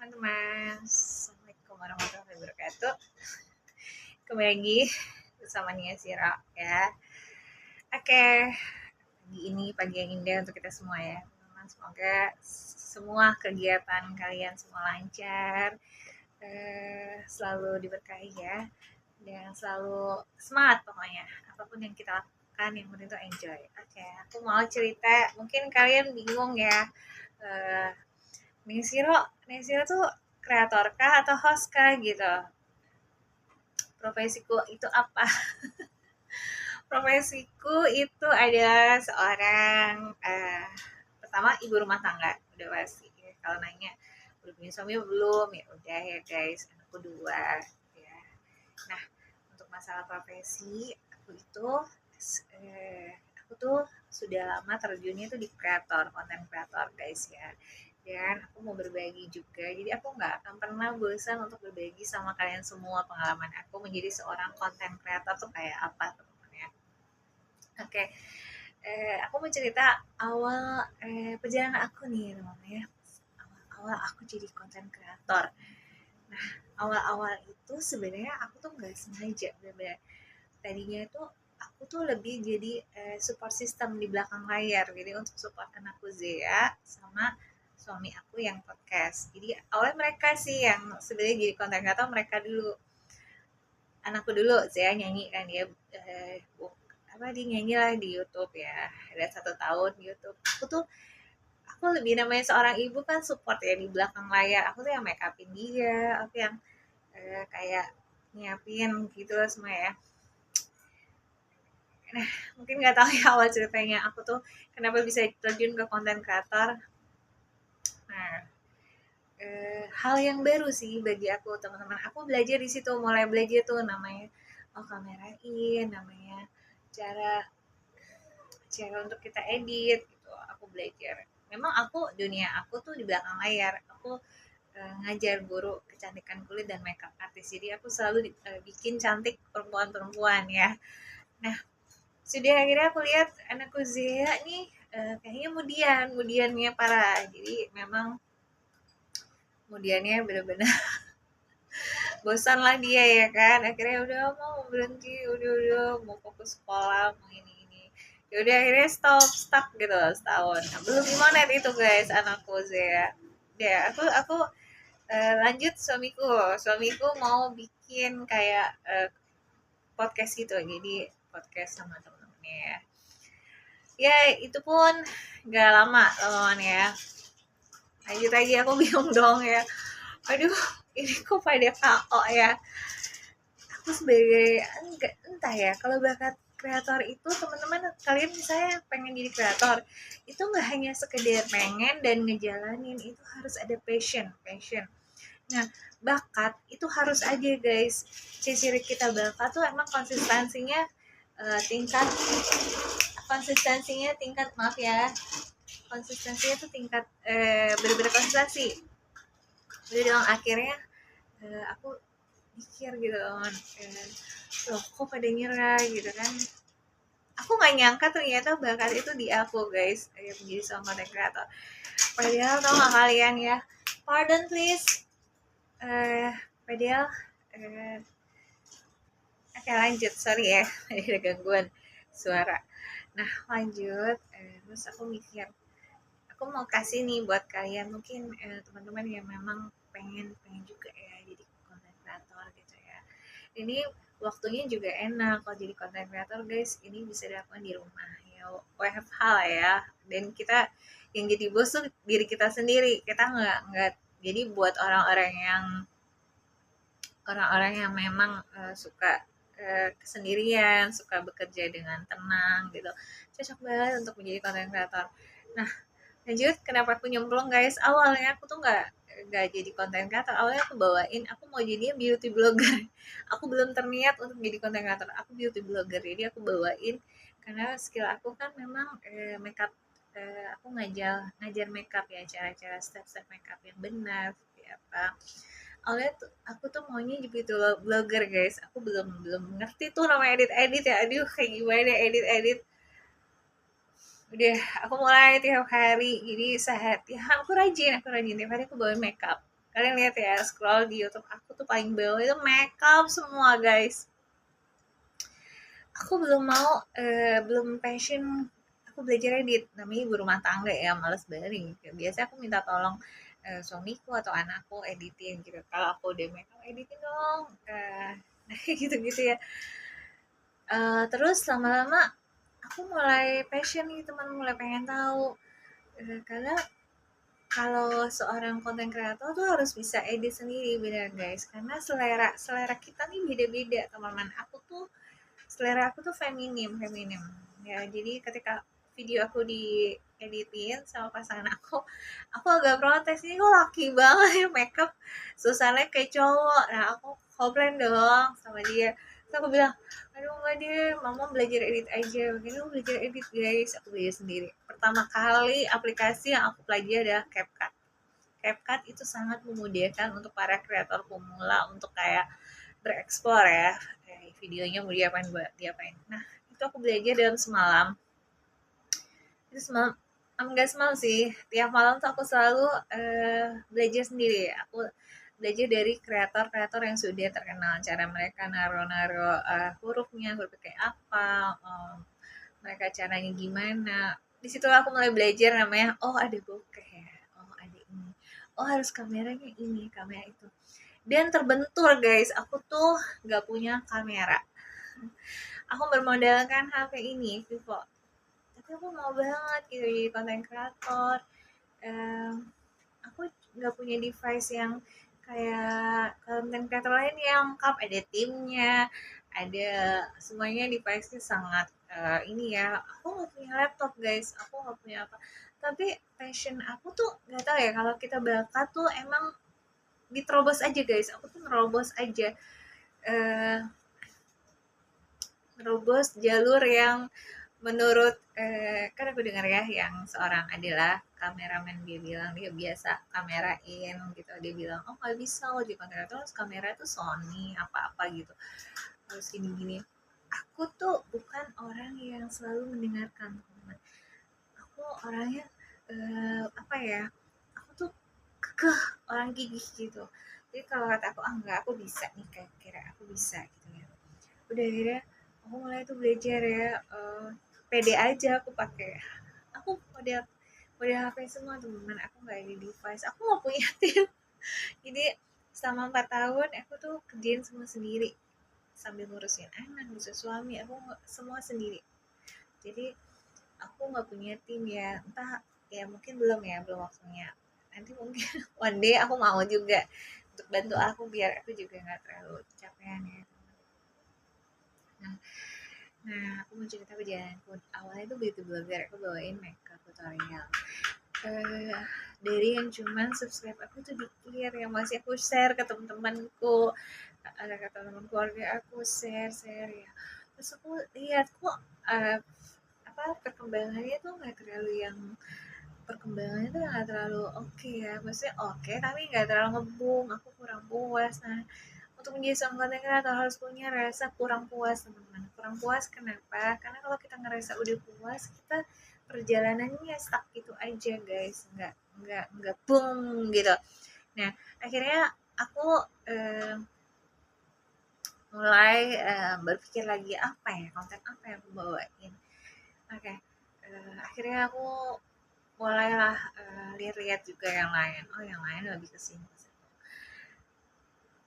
teman-teman. Assalamualaikum warahmatullahi wabarakatuh. Kembali lagi bersama Nia Siro ya. Oke, pagi yang indah untuk kita semua ya. Teman-teman, semoga semua kegiatan kalian semua lancar, selalu diberkahi ya, dan selalu semangat pokoknya. Apapun yang kita lakukan, yang penting itu enjoy. Oke, aku mau cerita. Mungkin kalian bingung ya. Nih Siro tuh kreator kah atau host kah gitu? Profesiku itu apa? Profesiku itu adalah seorang pertama ibu rumah tangga, udah pasti. Ya. Kalau nanya udah punya suami belum, ya udah ya guys, anakku 2 ya. Nah, untuk masalah profesi aku tuh sudah lama terjunnya tuh di konten kreator guys ya. Dan aku mau berbagi juga, jadi aku nggak akan pernah bosan untuk berbagi sama kalian semua pengalaman aku menjadi seorang konten kreator tuh kayak apa teman-teman ya. Oke, aku mau cerita awal perjalanan aku nih teman-teman ya. Awal aku jadi konten kreator. Nah, awal-awal itu sebenarnya aku tuh nggak sengaja, bener-bener. Tadinya itu aku tuh lebih jadi support system di belakang layar, jadi untuk support anakku Zea sama suami aku yang podcast. Jadi awalnya mereka sih yang sebenarnya jadi konten kreator, mereka dulu. Anakku dulu Zea nyanyi kan dia dia nyanyi lah di YouTube ya, ada 1 tahun di YouTube. Aku lebih namanya seorang ibu kan support ya di belakang layar. Aku tuh yang make upin dia, aku yang kayak nyiapin gitu lah semua ya. Nah, mungkin nggak tahu ya awal ceritanya aku tuh kenapa bisa terjun ke konten kreator. Nah, hal yang baru sih bagi aku teman-teman. Aku belajar di situ, mulai belajar tuh namanya kamerain, namanya cara cara untuk kita edit gitu. Aku belajar. Memang dunia aku tuh di belakang layar. Aku ngajar guru kecantikan kulit dan makeup artist. Jadi aku selalu bikin cantik perempuan-perempuan ya. Nah, sudah akhirnya aku lihat anakku Zea nih kayaknya mudiannya parah. Jadi memang mudiannya bener-bener bosan lah dia ya kan. Akhirnya udah mau berhenti, udah mau fokus sekolah, mau ini. Ya udah akhirnya stuck gitu setahun. Nah, belum gimana itu guys anakku Zea. Ya aku lanjut suamiku mau bikin kayak podcast gitu, jadi podcast sama temen-temennya ya. Ya itu pun gak lama teman ya. Lanjut lagi aku bingung dong ya. Aduh ini kok pada KO ya. Aku sebagai entah ya, kalau bakat kreator itu teman-teman kalian misalnya pengen jadi kreator itu nggak hanya sekedar pengen dan ngejalanin, itu harus ada passion. Nah, bakat itu harus aja guys. Ciri kita bakat tuh emang tingkat konsistensinya tuh tingkat bener-bener konsistensi. Jadi dong akhirnya aku mikir gitu kan, loh kok pada nyerah gitu kan. Aku nggak nyangka ternyata bakat itu di aku guys, menjadi seorang content creator. Padahal tau gak kalian ya, pardon please, padahal oke lanjut, sorry ya ada gangguan suara. Nah lanjut, terus aku mikir aku mau kasih nih buat kalian mungkin teman-teman yang memang pengen juga ya jadi content creator gitu ya. Ini waktunya juga enak kalau jadi content creator guys, ini bisa dilakukan di rumah ya, WFH lah ya. Dan kita yang jadi bos tuh diri kita sendiri, kita nggak jadi buat orang-orang yang memang suka kesendirian, suka bekerja dengan tenang gitu, cocok banget untuk menjadi content creator. Nah lanjut, kenapa aku nyemplung guys, awalnya aku tuh nggak jadi konten kreator. Awalnya aku mau jadi beauty blogger. Aku belum terniat untuk jadi konten kreator, aku beauty blogger. Jadi aku bawain karena skill aku kan memang makeup, aku ngajar makeup ya, cara-cara step-step makeup yang benar seperti apa. Awalnya tuh aku tuh maunya jadi beauty blogger guys. Aku belum ngerti tuh nama edit ya. Aduh kayak gimana edit. Udah aku mulai tiap hari, jadi aku rajin tiap hari aku bawain makeup Kalian lihat ya, scroll di YouTube aku tuh paling bawah itu makeup semua guys. Aku belum mau, belum passion aku belajar edit, namanya ibu rumah tangga ya, males banget. Biasanya aku minta tolong suamiku atau anakku editin gitu. Kalau aku udah makeup editin dong, nah gitu-gitu ya. Terus lama-lama aku mulai passion nih, teman mulai pengen tahu, karena kalau seorang konten kreator tuh harus bisa edit sendiri, bener guys, karena selera selera kita nih beda-beda teman-teman. Selera aku tuh feminim feminim ya, jadi ketika video aku dieditin sama pasangan aku agak protes, ini kok laki banget ya makeup suasananya kayak cowok. Nah aku komplain dong sama dia. Terus aku bilang, aduh enggak deh, mama belajar edit aja. Begini aku belajar edit guys, aku belajar sendiri. Pertama kali aplikasi yang aku pelajari adalah CapCut. CapCut itu sangat memudahkan untuk para kreator pemula untuk kayak bereksplor ya, kayak videonya mau diapain buat diapain. Nah itu aku belajar dalam semalam. Itu semalam, enggak semalam sih, tiap malam tuh aku selalu belajar sendiri. Aku belajar dari kreator-kreator yang sudah terkenal, cara mereka naro-naro hurufnya, huruf kayak apa, mereka caranya gimana. Di situ aku mulai belajar namanya, oh ada bokeh ya, oh ada ini, oh harus kameranya ini, kamera itu. Dan terbentur guys, aku tuh gak punya kamera. Aku bermodalkan HP ini, Vivo. Tapi aku mau banget gitu jadi content creator. Um, aku nggak punya device yang kayak content creator lain yang lengkap, ada timnya, ada semuanya, device-nya sangat ini ya. Aku nggak punya laptop guys, aku nggak punya apa. Tapi passion aku tuh nggak tahu ya, kalau kita bakat tuh emang diterobos aja guys. Aku tuh nerobos aja, eh, nerobos jalur yang menurut kan aku dengar ya, yang seorang adalah kameramen, dia bilang dia biasa kamerain gitu. Dia bilang, oh nggak bisa loh di konten terus kamera tuh Sony apa-apa gitu, harus gini-gini. Aku tuh bukan orang yang selalu mendengarkan teman. Aku orangnya apa ya, aku tuh kekeh, orang gigih gitu. Jadi kalau kata aku, ah enggak, aku bisa nih, kayak kira aku bisa gitu ya. Udah akhirnya aku mulai tuh belajar ya, pede aja aku pakai. Aku model model HP semua teman-teman, aku nggak ada device, aku nggak punya tim. Jadi selama 4 tahun aku tuh kerjain semua sendiri, sambil ngurusin anak, ngurusin suami, aku semua sendiri. Jadi aku nggak punya tim ya, entah ya, mungkin belum ya, belum waktunya. Nanti mungkin one day aku mau juga untuk bantu aku biar aku juga nggak terlalu capean ya. Nah, aku mau cerita perjalananku. Awalnya tuh beauty blogger, aku bawain makeup tutorial. Eh, dari yang cuman subscribe aku tuh dikit, yang masih aku share ke teman-temanku, ada ke teman keluarga aku, share ya. Terus aku lihat kok apa perkembangannya tuh nggak terlalu yang perkembangannya tuh nggak terlalu oke ya, maksudnya oke tapi nggak terlalu ngebum, aku kurang puas. Nah untuk menjadi seorang content creator harus punya rasa kurang puas teman-teman. Kurang puas kenapa? Karena kalau kita ngerasa udah puas, kita perjalanannya stuck gitu aja guys, nggak boom gitu. Nah akhirnya aku eh, mulai berpikir lagi, apa ya, konten apa yang aku bawain. Oke, akhirnya aku mulailah lihat-lihat juga yang lain. Oh yang lain lebih ke sini.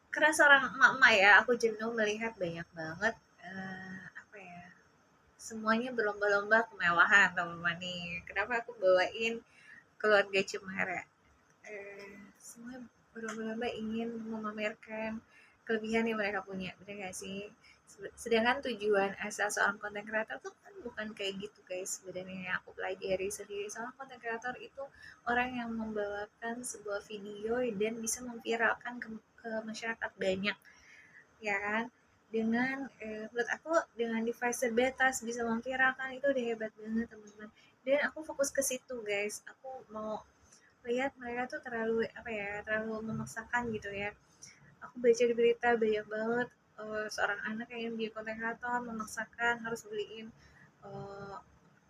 Karena seorang emak-emak ya, aku jenuh melihat banyak banget apa ya, semuanya berlomba-lomba kemewahan teman-teman nih. Kenapa aku bawain keluarga Cemara? Semua berlomba-lomba ingin memamerkan kelebihan yang mereka punya, bener gak sih? Sedangkan tujuan asal seorang content creator tuh kan bukan kayak gitu guys. Sebenarnya yang aku pelajari sendiri, seorang content creator itu orang yang membawakan sebuah video dan bisa memviralkan ke masyarakat banyak, ya kan? Dengan menurut aku dengan device terbatas bisa memviralkan, itu udah hebat banget teman-teman. Dan aku fokus ke situ guys. Aku mau lihat mereka tuh terlalu apa ya, terlalu memaksakan gitu ya. Aku baca di berita banyak banget seorang anak yang dia konten kreator memaksakan harus uh,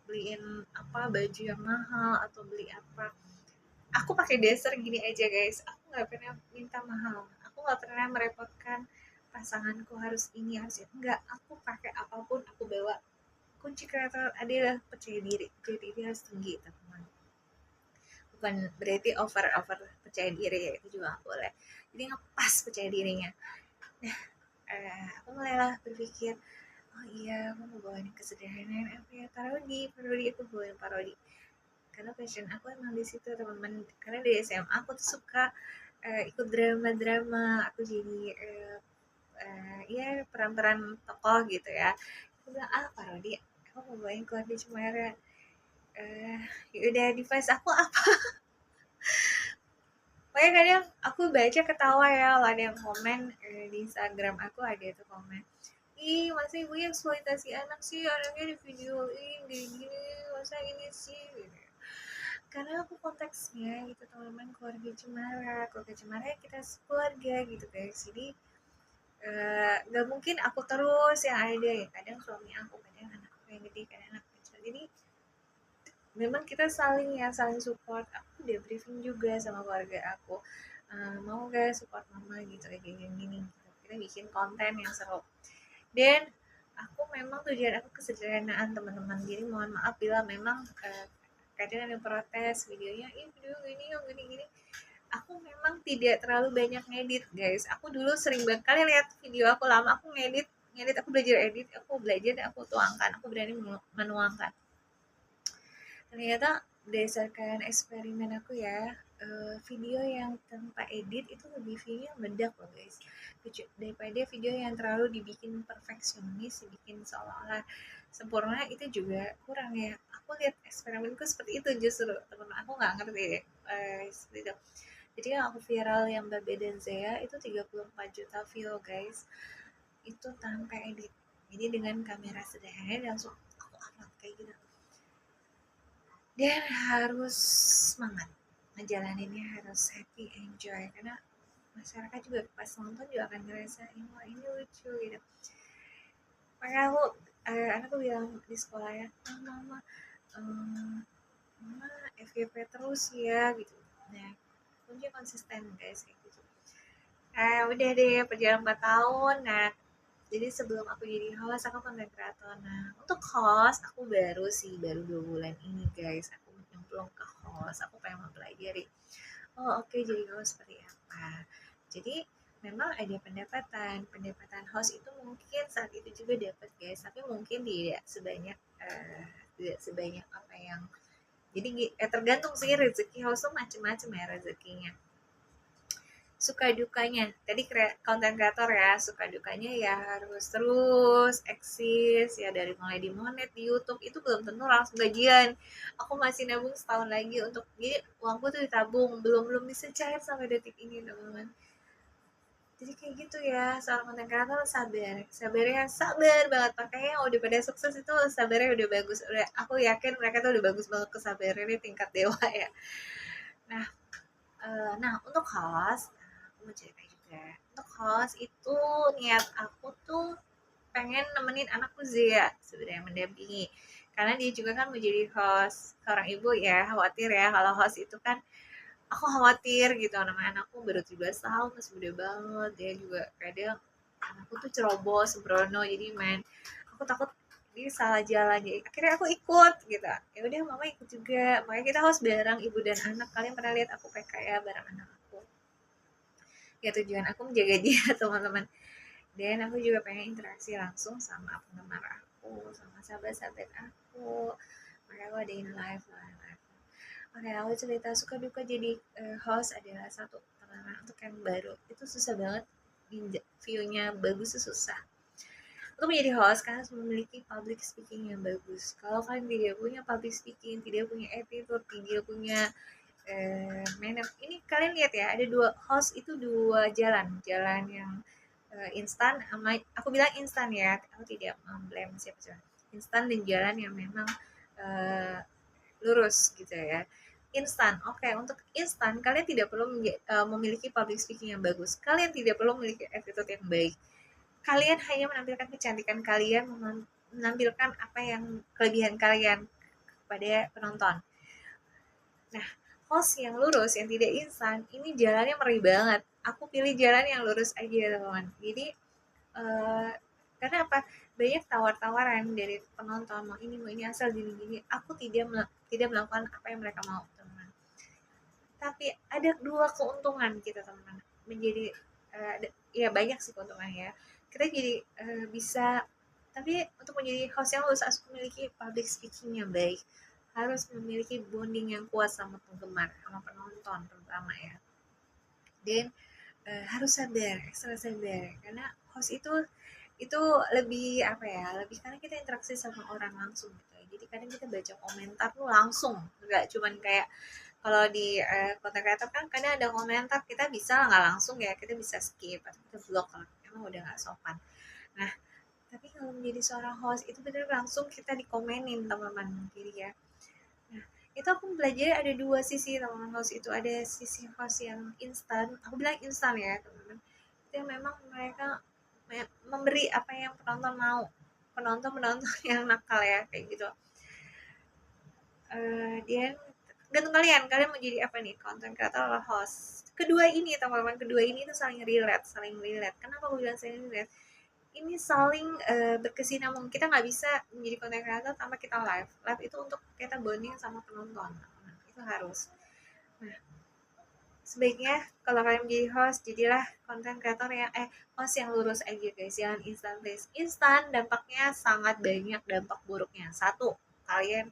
beliin apa, baju yang mahal atau beli apa. aku pakai dasar gini aja guys, aku nggak pernah minta mahal, aku nggak pernah merepotkan pasanganku harus ini harus itu, enggak, aku pakai apapun aku bawa. Kunci kreator adalah percaya diri, percaya diri harus tinggi teman, bukan berarti over over percaya diri ya, itu juga nggak boleh, jadi ngepas percaya dirinya. Nah, aku mulailah berpikir, oh iya aku mau bawain kesederhanaan apa ya, parodi aku bawain parodi, karena passion aku emang di situ teman-teman, karena di SMA aku tuh suka ikut drama-drama, aku jadi ya peran-peran tokoh gitu ya. Aku bilang parodi, aku mau bawain keluarga Cemara. Ya udah, device aku apa? Pokoknya kadang aku baca ketawa ya, kalau ada yang komen di Instagram aku ada tuh komen, ih masa ibu yang eksploitasi anak sih, anaknya di videoin gini-gini, masa ini sih gitu. Karena aku konteksnya gitu teman-teman, keluarga Cemara ya kita keluarga gitu guys, jadi nggak mungkin aku terus yang ada ya, kadang suami aku, kadang anak aku yang gede, kadang anak kecil, jadi memang kita saling ya, saling support. Aku udah briefing juga sama keluarga aku, mau gak support mama gitu kayak gini gitu. Kita bikin konten yang seru, dan aku memang tujuan aku kesederhanaan teman-teman, jadi mohon maaf bila memang kadang ada yang protes videonya, ih video gini yang gini-gini. Aku memang tidak terlalu banyak ngedit guys, aku dulu sering banget, kalian lihat video aku lama, aku ngedit ngedit aku belajar edit, aku belajar dan aku tuangkan, aku berani menuangkan. Ternyata berdasarkan eksperimen aku ya, video yang tanpa edit itu lebih view-nya meledak loh guys, daripada video yang terlalu dibikin perfeksionis, dibikin seolah-olah sempurna, itu juga kurang ya. Aku lihat eksperimenku seperti itu justru, teman aku nggak ngerti deh, seperti itu. Jadi yang aku viral yang Babe dan Zea itu 34 juta view guys, itu tanpa edit, jadi dengan kamera sederhana langsung aku upload kayak gitu, dan harus semangat ngejalaninnya, harus happy enjoy, karena masyarakat juga pas nonton juga akan ngerasain wah ini lucu gitu. Makanya aku anakku bilang di sekolah ya, mama mama FYP terus ya gitu. Nah kunci konsisten guys kayak gitu. Udah deh perjalanan 4 tahun. Nah jadi sebelum aku jadi host aku content creator. Nah untuk host aku baru 2 bulan ini guys, aku nyemplung ke host, aku pengen mempelajari, oh oke, jadi host seperti apa. Jadi memang ada pendapatan host itu mungkin saat itu juga dapat guys, tapi mungkin tidak sebanyak apa yang, jadi tergantung sih, rezeki host tuh macem-macem ya rezekinya, suka dukanya. Tadi konten kreator ya, suka dukanya ya harus terus eksis ya, dari mulai di monet di YouTube itu belum tentu langsung gajian. Aku masih nabung setahun lagi untuk, jadi uangku tuh ditabung, belum bisa cair sampai detik ini teman-teman. Jadi kayak gitu ya, seorang konten kreator sabar banget, makanya yang udah pada sukses itu sabarnya udah bagus, udah aku yakin mereka tuh udah bagus banget kesabarannya tingkat dewa ya. Nah untuk host, aku mau cerita juga. Untuk host itu niat aku tuh pengen nemenin anakku Zia sebenarnya, mendampingi. Karena dia juga kan mau jadi host, seorang ibu ya, khawatir ya kalau host itu kan, aku khawatir gitu, namanya anakku baru 17 tahun, masih muda banget. Dia juga kadang, anakku tuh ceroboh, sembrono, jadi aku takut dia salah jalan, jadi akhirnya aku ikut gitu. Ya udah mama ikut juga, makanya kita host bareng, ibu dan anak. Kalian pernah lihat aku PKA bareng anak aku, ya tujuan aku menjaga dia teman-teman, dan aku juga pengen interaksi langsung sama penggemar aku, sama sahabat-sahabat aku, makanya aku adain live. Oke, aku cerita suka duka jadi host adalah satu, teman-teman, untuk yang baru itu susah banget, view-nya bagus itu susah. Untuk menjadi host kan harus memiliki public speaking yang bagus. Kalau kalian tidak punya public speaking, tidak punya attitude, tidak punya manner, ini kalian lihat ya, ada dua host itu, dua jalan yang instan, sama aku bilang instan ya, aku tidak memblame siapa-siapa, instan dan jalan yang memang lurus gitu ya. Instan, oke, untuk instan kalian tidak perlu memiliki public speaking yang bagus, kalian tidak perlu memiliki attitude yang baik, kalian hanya menampilkan kecantikan kalian, menampilkan apa yang kelebihan kalian kepada penonton. Nah host yang lurus, yang tidak instan, ini jalannya meri banget. Aku pilih jalan yang lurus aja teman-teman. Jadi eh, karena apa? Banyak tawar-tawaran dari penonton, mau ini asal gini-gini. Aku tidak melakukan apa yang mereka mau teman-teman. Tapi ada dua keuntungan kita teman-teman menjadi ya banyak sih keuntungannya. Kita jadi bisa, tapi untuk menjadi host yang lulus harus memiliki public speaking yang baik, harus memiliki bonding yang kuat sama penggemar, sama penonton terutama ya. Dan harus sabar, ekstra sabar, karena host itu lebih apa ya, lebih karena kita interaksi sama orang langsung gitu ya. Jadi kadang kita baca komentar tuh langsung, nggak cuman kayak kalau di konten kreator kan kadang ada komentar kita bisa nggak langsung ya, kita bisa skip atau kita blok kalau emang udah nggak sopan. Nah, tapi kalau menjadi seorang host itu benar langsung kita dikomenin teman-teman. Jadi ya, nah itu aku belajar ada dua sisi teman-teman host itu. Ada sisi host yang instan, aku bilang instan ya teman-teman, itu yang memang mereka memberi apa yang penonton mau, penonton yang nakal ya kayak gitu. Dia gantung kalian mau jadi apa nih, content creator atau host. Kedua ini teman-teman, kedua ini tuh saling relate. Kenapa aku bilang saling relate? Ini saling berkesinambung. Kita nggak bisa menjadi content creator tanpa kita live itu untuk kita bonding sama penonton. Nah, itu harus. Nah, sebaiknya kalau kalian menjadi host, jadilah content creator yang host yang lurus aja guys, jangan instan please. Instan dampaknya sangat banyak, dampak buruknya. Satu, kalian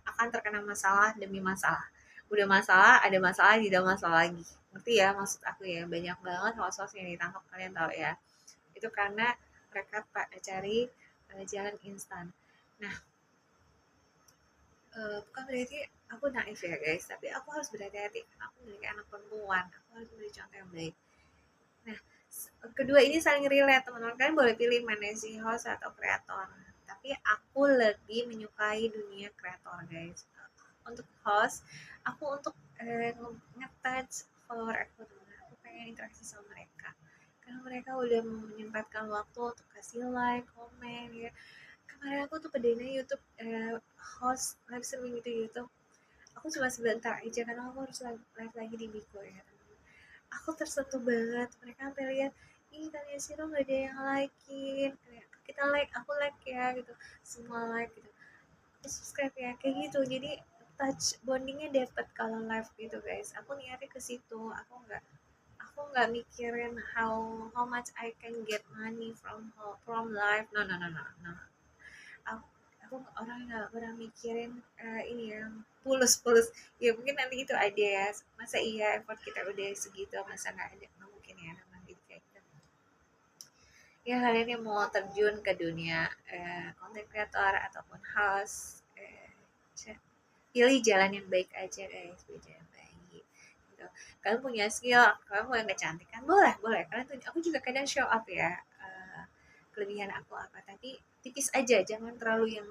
akan terkena masalah demi masalah. Udah masalah, ada masalah, tidak masalah lagi. Ngerti ya maksud aku ya? Banyak banget host-host yang ditangkap, kalian tahu ya. Itu karena mereka cari jalan instan. Nah, bukan berarti aku naif ya guys, tapi aku harus berhati-hati karena aku memiliki anak perempuan, aku harus beri contoh yang baik. Nah, kedua ini saling relate teman-teman, kalian boleh pilih mana sih, host atau kreator, tapi aku lebih menyukai dunia kreator guys. Untuk host, aku untuk nge-touch follower aku teman-teman, aku pengen interaksi sama mereka karena mereka udah menyempatkan waktu untuk kasih like, komen ya. Kemarin aku tuh perdana YouTube host live streaming itu YouTube, aku cuma sebentar aja karena aku harus live lagi di Bigo ya. Aku tersentuh banget, mereka sampai lihat ih kalian sih nggak ada yang likein, kayak kita like, aku like ya gitu, semua like gitu, aku subscribe ya kayak gitu. Jadi touch bondingnya dapet kalau live gitu guys. Aku niatnya ke situ, aku nggak mikirin how much I can get money from live. No. Aku orang yang nggak pernah mikirin ini ya, pulus ya. Mungkin nanti itu ada ya, masa iya effort kita udah segitu, masa nggak ada, nggak mungkin ya namanya gitu kayak gitu. Ya kalian yang mau terjun ke dunia content creator ataupun host, pilih jalan yang baik aja guys, pilih jalan yang baik gitu. Kalian punya skill, kalian mau yang kecantikan, boleh kalian tuh. Aku juga kadang show up ya kelebihan aku apa, tapi tipis aja, jangan terlalu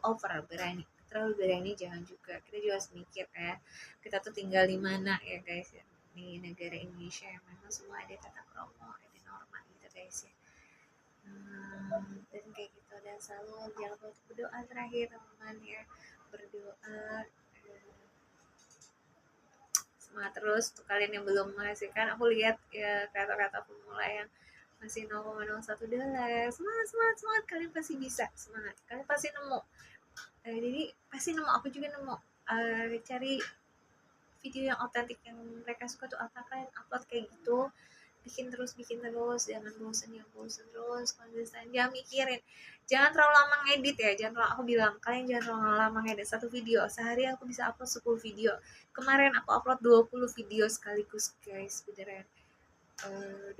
over berani, terlalu berani jangan juga. Kita juga harus mikir ya, kita tuh tinggal di mana ya guys ya, di negara Indonesia yang memang semua ada tata krama, ada norma gitu guys ya. Dan kayak gitu, dan selalu jangan lupa untuk berdoa terakhir teman-teman ya, berdoa semangat terus. Untuk kalian yang belum menghasilkan, aku lihat ya kata-kata pemula yang masih $0,01, semangat, kalian pasti bisa, semangat, kalian pasti nemu. Jadi pasti nemu, aku juga nemu. Cari video yang otentik yang mereka suka tuh apa, kalian upload kayak gitu, bikin terus, jangan bosen terus, konsisten, jangan mikirin, jangan terlalu lama ngedit ya, jangan terlalu, aku bilang kalian jangan terlalu lama ngedit satu video. Sehari aku bisa upload 10 video, kemarin aku upload 20 video sekaligus guys, beneran. 20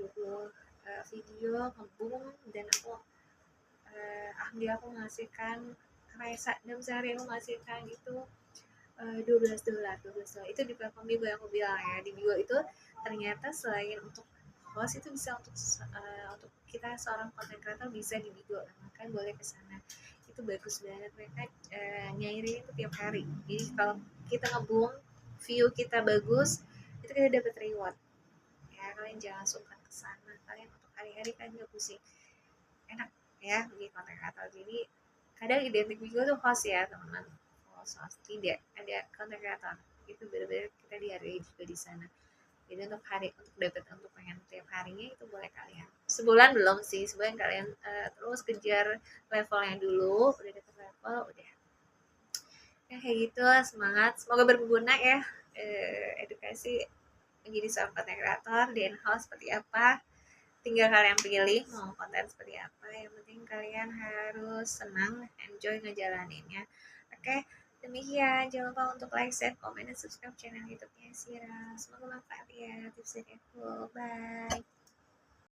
video ngebum, dan aku alhamdulillah aku menghasilkan dalam sehari aku menghasilkan itu $12. Itu di platform Bigo yang aku bilang ya. Di Bigo itu ternyata selain untuk host, itu bisa untuk kita seorang content creator bisa di Bigo, kan boleh ke sana. Itu bagus banget, mereka nyairin itu tiap hari. Jadi kalau kita ngebum, view kita bagus, itu kita dapat reward ya. Kalian jangan sungkan ke sana, kalian untuk hari-hari kan gak pusing, enak ya menjadi content creator. Jadi kadang identik Bigo tuh host ya teman-teman, host tidak ada content creator itu benar-benar kita dihargai juga di sana. Jadi untuk dapat untuk pengen tiap harinya itu boleh kalian. Sebulan belum sih, sebulan kalian terus kejar levelnya dulu, udah dapet level, udah. Ya kayak gitu, semangat, semoga berguna ya. Edukasi menjadi seorang content creator di in-house seperti apa. Tinggal kalian pilih mau konten seperti apa, yang penting kalian harus senang, enjoy ngejalaninnya. Oke, demikian, jangan lupa untuk like, share, komen, dan subscribe channel YouTube-nya Sira. Semoga bermanfaat ya tips dari aku. Bye.